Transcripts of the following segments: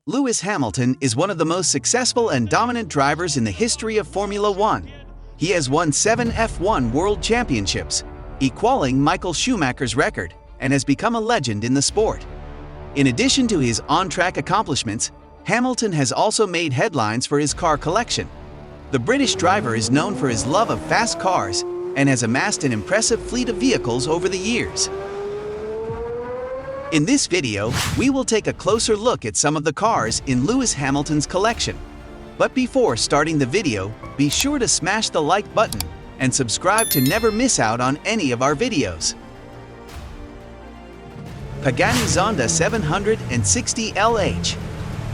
Lewis Hamilton is one of the most successful and dominant drivers in the history of Formula One. He has won 7 F1 World Championships, equaling Michael Schumacher's record, and has become a legend in the sport. In addition to his on-track accomplishments, Hamilton has also made headlines for his car collection. The British driver is known for his love of fast cars and has amassed an impressive fleet of vehicles over the years. In this video, we will take a closer look at some of the cars in Lewis Hamilton's collection. But before starting the video, be sure to smash the like button and subscribe to never miss out on any of our videos. Pagani Zonda 760 LH.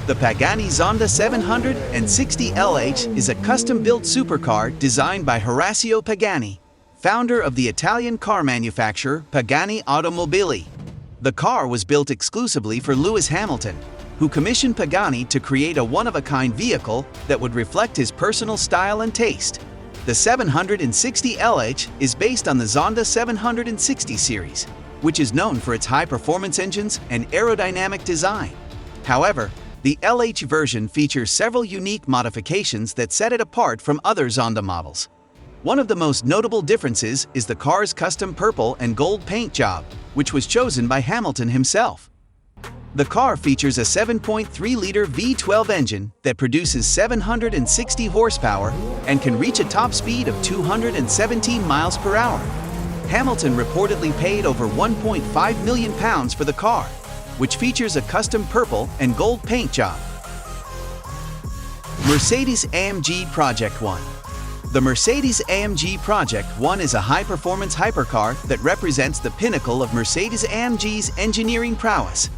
The Pagani Zonda 760 LH is a custom-built supercar designed by Horacio Pagani, founder of the Italian car manufacturer Pagani Automobili. The car was built exclusively for Lewis Hamilton, who commissioned Pagani to create a one-of-a-kind vehicle that would reflect his personal style and taste. The 760 LH is based on the Zonda 760 series, which is known for its high-performance engines and aerodynamic design. However, the LH version features several unique modifications that set it apart from other Zonda models. One of the most notable differences is the car's custom purple and gold paint job, which was chosen by Hamilton himself. The car features a 7.3-liter V12 engine that produces 760 horsepower and can reach a top speed of 217 miles per hour. Hamilton reportedly paid over £1.5 million for the car, which features a custom purple and gold paint job. Mercedes-AMG Project One. The Mercedes-AMG Project One is a high-performance hypercar that represents the pinnacle of Mercedes-AMG's engineering prowess.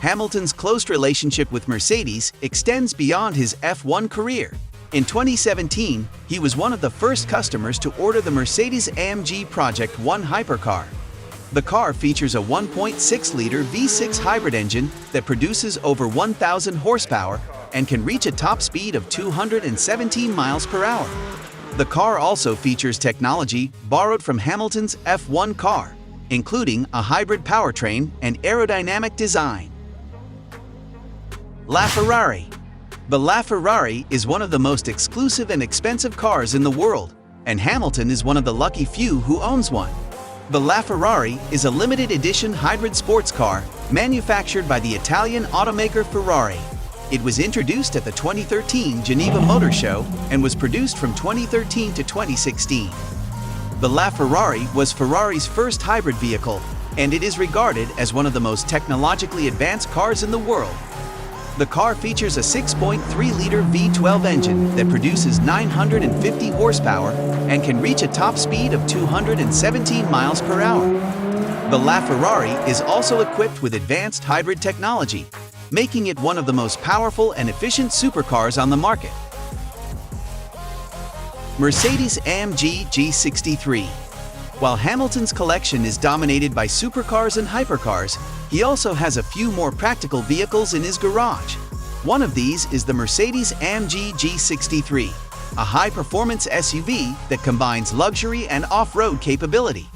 Hamilton's close relationship with Mercedes extends beyond his F1 career. In 2017, he was one of the first customers to order the Mercedes-AMG Project One hypercar. The car features a 1.6-liter V6 hybrid engine that produces over 1,000 horsepower and can reach a top speed of 217 miles per hour. The car also features technology borrowed from Hamilton's F1 car, including a hybrid powertrain and aerodynamic design. LaFerrari. The LaFerrari is one of the most exclusive and expensive cars in the world, and Hamilton is one of the lucky few who owns one. The LaFerrari is a limited edition hybrid sports car manufactured by the Italian automaker Ferrari. It was introduced at the 2013 Geneva Motor Show and was produced from 2013 to 2016. The LaFerrari was Ferrari's first hybrid vehicle, and it is regarded as one of the most technologically advanced cars in the world. The car features a 6.3-liter V12 engine that produces 950 horsepower and can reach a top speed of 217 miles per hour. The LaFerrari is also equipped with advanced hybrid technology, making it one of the most powerful and efficient supercars on the market. Mercedes-AMG G63. While Hamilton's collection is dominated by supercars and hypercars, he also has a few more practical vehicles in his garage. One of these is the Mercedes-AMG G63, a high-performance SUV that combines luxury and off-road capability.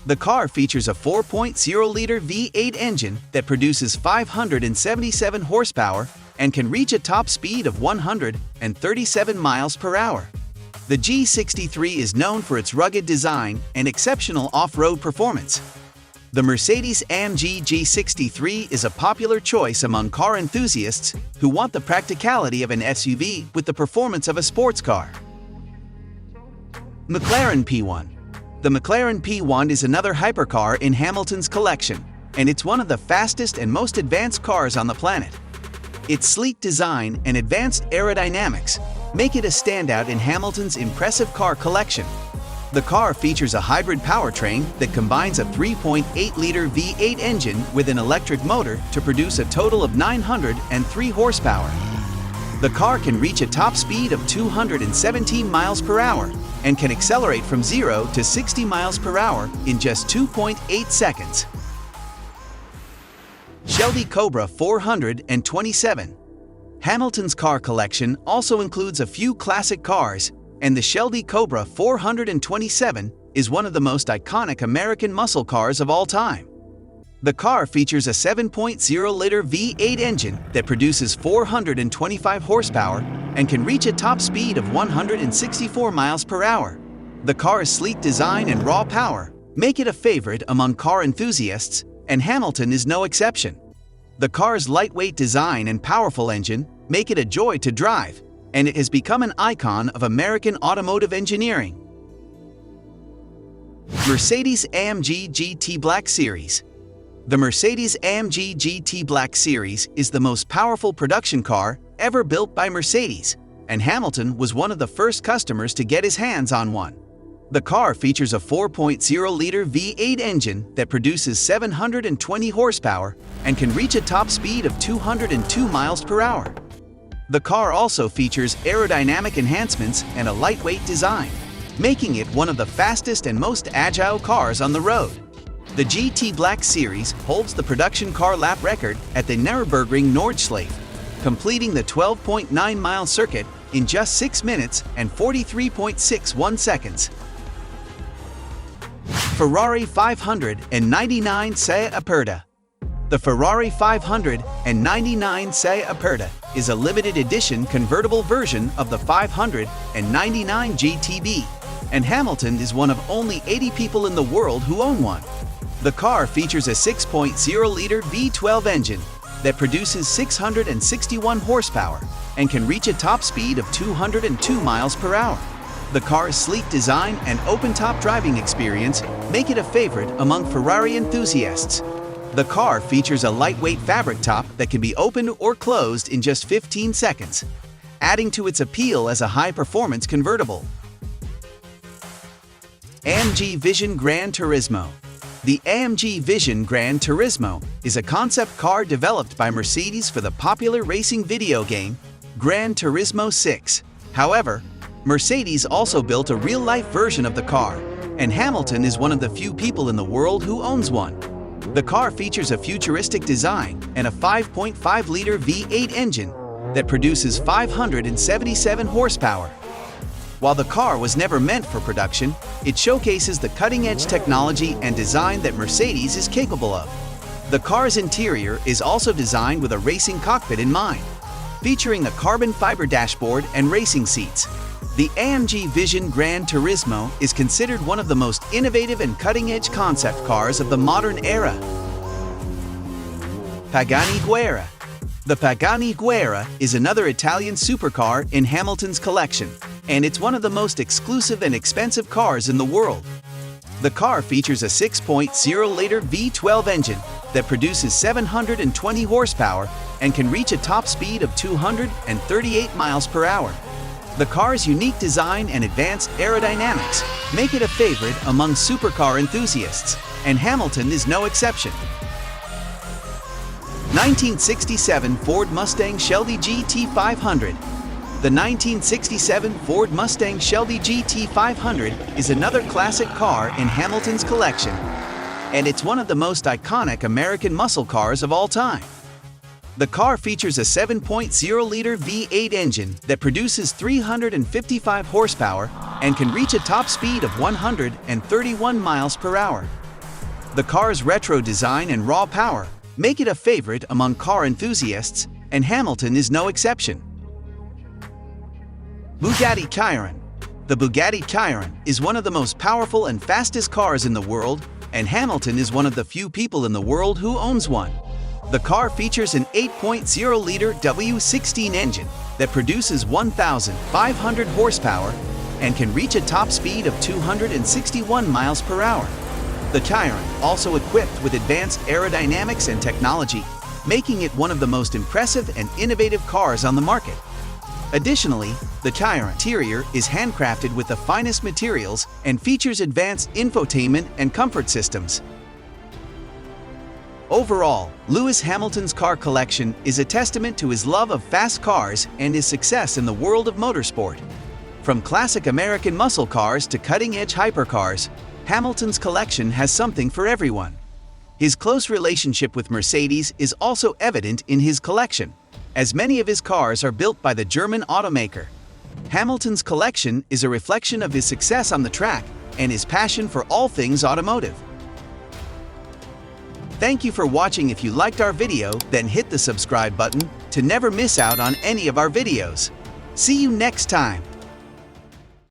The car features a 4.0-liter V8 engine that produces 577 horsepower and can reach a top speed of 137 miles per hour. The G63 is known for its rugged design and exceptional off-road performance. The Mercedes-AMG G63 is a popular choice among car enthusiasts who want the practicality of an SUV with the performance of a sports car. McLaren P1. The McLaren P1 is another hypercar in Hamilton's collection, and it's one of the fastest and most advanced cars on the planet. Its sleek design and advanced aerodynamics make it a standout in Hamilton's impressive car collection. The car features a hybrid powertrain that combines a 3.8-liter V8 engine with an electric motor to produce a total of 903 horsepower. The car can reach a top speed of 217 miles per hour and can accelerate from 0 to 60 miles per hour in just 2.8 seconds. Shelby Cobra 427. Hamilton's car collection also includes a few classic cars, and the Shelby Cobra 427 is one of the most iconic American muscle cars of all time. The car features a 7.0-liter V8 engine that produces 425 horsepower and can reach a top speed of 164 miles per hour. The car's sleek design and raw power make it a favorite among car enthusiasts, and Hamilton is no exception. The car's lightweight design and powerful engine make it a joy to drive, and it has become an icon of American automotive engineering. Mercedes-AMG GT Black Series. The Mercedes-AMG GT Black Series is the most powerful production car ever built by Mercedes, and Hamilton was one of the first customers to get his hands on one. The car features a 4.0-liter V8 engine that produces 720 horsepower and can reach a top speed of 202 miles per hour. The car also features aerodynamic enhancements and a lightweight design, making it one of the fastest and most agile cars on the road. The GT Black Series holds the production car lap record at the Nürburgring Nordschleife, completing the 12.9-mile circuit in just 6 minutes and 43.61 seconds. Ferrari 599 Sei Aperta. The Ferrari 599 Sei Aperta is a limited edition convertible version of the 599 GTB, and Hamilton is one of only 80 people in the world who own one. The car features a 6.0-liter V12 engine that produces 661 horsepower and can reach a top speed of 202 miles per hour. The car's sleek design and open-top driving experience make it a favorite among Ferrari enthusiasts. The car features a lightweight fabric top that can be opened or closed in just 15 seconds, adding to its appeal as a high-performance convertible. AMG Vision Gran Turismo. The AMG Vision Gran Turismo is a concept car developed by Mercedes for the popular racing video game Gran Turismo 6. However, Mercedes also built a real-life version of the car, and Hamilton is one of the few people in the world who owns one. The car features a futuristic design and a 5.5-liter V8 engine that produces 577 horsepower. While the car was never meant for production, it showcases the cutting-edge technology and design that Mercedes is capable of. The car's interior is also designed with a racing cockpit in mind, featuring a carbon fiber dashboard and racing seats. The AMG Vision Gran Turismo is considered one of the most innovative and cutting-edge concept cars of the modern era. Pagani Huayra. The Pagani Huayra is another Italian supercar in Hamilton's collection, and it's one of the most exclusive and expensive cars in the world. The car features a 6.0-liter V12 engine that produces 720 horsepower and can reach a top speed of 238 miles per hour. The car's unique design and advanced aerodynamics make it a favorite among supercar enthusiasts, and Hamilton is no exception. 1967 Ford Mustang Shelby GT500. The 1967 Ford Mustang Shelby GT500 is another classic car in Hamilton's collection, and it's one of the most iconic American muscle cars of all time. The car features a 7.0-liter V8 engine that produces 355 horsepower and can reach a top speed of 131 miles per hour. The car's retro design and raw power make it a favorite among car enthusiasts, and Hamilton is no exception. Bugatti Chiron. The Bugatti Chiron is one of the most powerful and fastest cars in the world, and Hamilton is one of the few people in the world who owns one. The car features an 8.0-liter W16 engine that produces 1,500 horsepower and can reach a top speed of 261 miles per hour. The Chiron also equipped with advanced aerodynamics and technology, making it one of the most impressive and innovative cars on the market. Additionally, the Chiron interior is handcrafted with the finest materials and features advanced infotainment and comfort systems. Overall, Lewis Hamilton's car collection is a testament to his love of fast cars and his success in the world of motorsport. From classic American muscle cars to cutting-edge hypercars, Hamilton's collection has something for everyone. His close relationship with Mercedes is also evident in his collection, as many of his cars are built by the German automaker. Hamilton's collection is a reflection of his success on the track and his passion for all things automotive. Thank you for watching. If you liked our video, then hit the subscribe button to never miss out on any of our videos. See you next time.